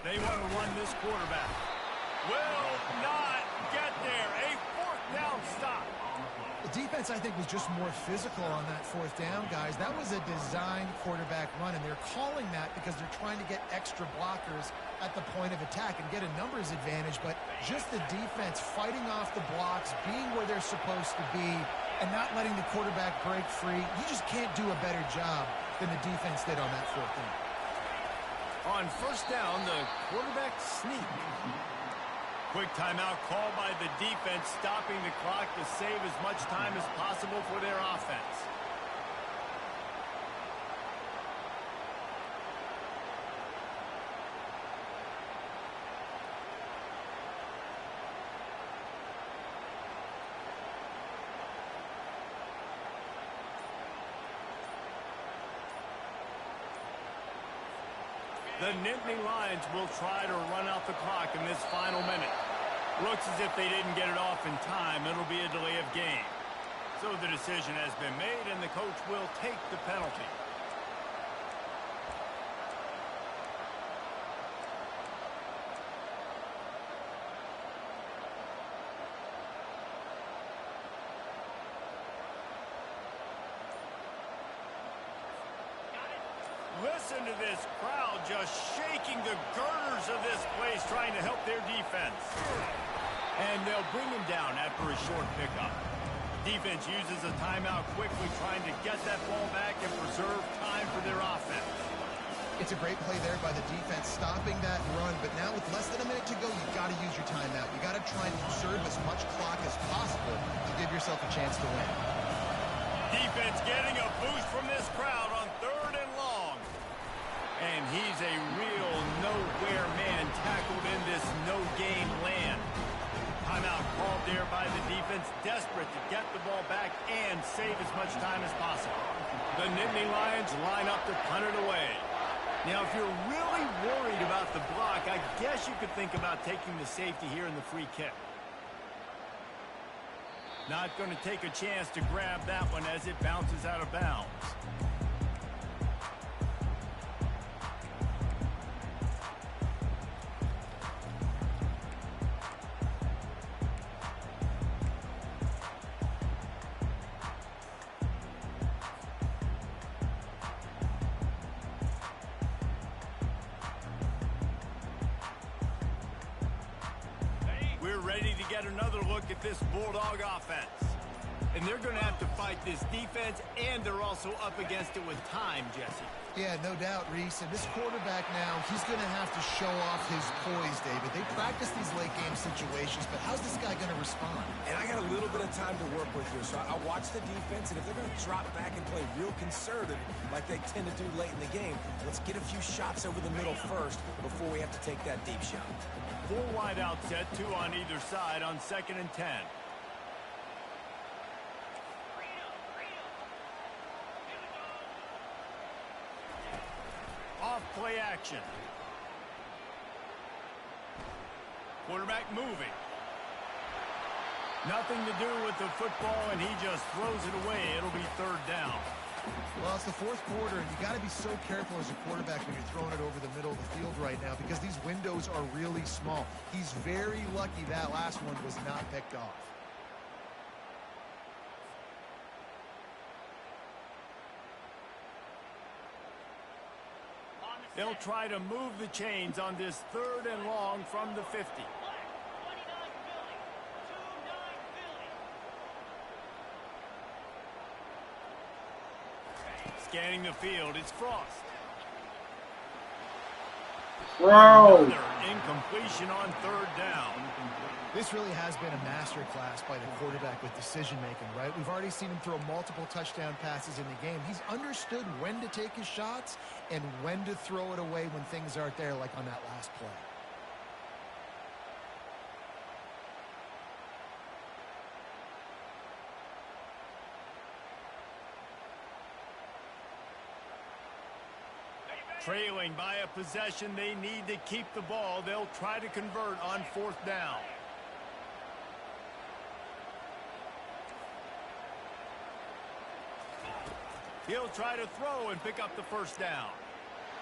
Speaker 1: They want to run this quarterback. Will not get there. A 4th down stop.
Speaker 3: The defense, I think, was just more physical on that 4th down, guys. That was a designed quarterback run, and they're calling that because they're trying to get extra blockers at the point of attack and get a numbers advantage, but just the defense fighting off the blocks, being where they're supposed to be, and not letting the quarterback break free. You just can't do a better job than the defense did on that 4th down.
Speaker 1: On 1st down, the quarterback sneak. Quick timeout called by the defense, stopping the clock to save as much time as possible for their offense. The Nittany Lions will try to run out the clock in this final minute. Looks as if they didn't get it off in time. It'll be a delay of game. So the decision has been made, and the coach will take the penalty. Listen to this crowd just shaking the girders of this place, trying to help their defense. And they'll bring him down after a short pickup. Defense uses a timeout quickly, trying to get that ball back and preserve time for their offense.
Speaker 3: It's a great play there by the defense, stopping that run. But now with less than a minute to go, you've got to use your timeout. You've got to try and conserve as much clock as possible to give yourself a chance to win.
Speaker 1: Defense getting a boost from this crowd on 3rd and long. And he's a real nowhere man tackled in this no-game land. Timeout called there by the defense, desperate to get the ball back and save as much time as possible. The Nittany Lions line up to punt it away. Now, if you're really worried about the block, I guess you could think about taking the safety here in the free kick. Not going to take a chance to grab that one as it bounces out of bounds. Ready to get another look at this Bulldog offense. And they're going to have to fight this defense, and they're also up against it with time, Jesse.
Speaker 3: Yeah, no doubt, Reese. And this quarterback now, he's going to have to show off his poise, David. They practice these late-game situations, but how's this guy going to respond?
Speaker 2: And I got a little bit of time to work with here, so I'll watch the defense, and if they're going to drop back and play real conservative like they tend to do late in the game, let's get a few shots over the middle first before we have to take that deep shot.
Speaker 1: 4 wide out set, 2 on either side on 2nd and 10. Off play action. Quarterback moving. Nothing to do with the football, and he just throws it away. It'll be 3rd down.
Speaker 3: Well, it's the 4th quarter, and you got to be so careful as a quarterback when you're throwing it over the middle of the field right now because these windows are really small. He's very lucky that last one was not picked off.
Speaker 1: They'll try to move the chains on this 3rd and long from the 50. Scanning the field, it's Frost.
Speaker 5: Wow.
Speaker 1: Another incompletion on 3rd down.
Speaker 3: This really has been a masterclass by the quarterback with decision-making, right? We've already seen him throw multiple touchdown passes in the game. He's understood when to take his shots and when to throw it away when things aren't there, like on that last play.
Speaker 1: Trailing by a possession, they need to keep the ball. They'll try to convert on 4th down. He'll try to throw and pick up the 1st down.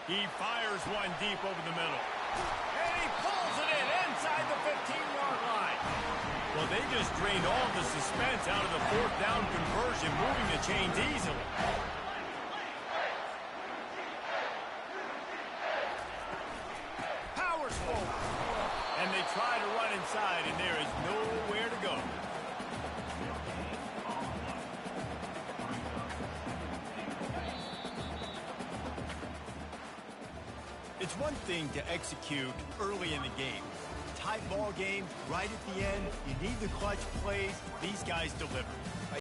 Speaker 1: He fires one deep over the middle. And he pulls it in inside the 15-yard line. Well, they just drained all the suspense out of the 4th down conversion, moving the chains easily. Powers forward. And they try to run inside, and there is nowhere to go. It's one thing to execute early in the game. Tight ball game, right at the end, you need the clutch plays. These guys deliver.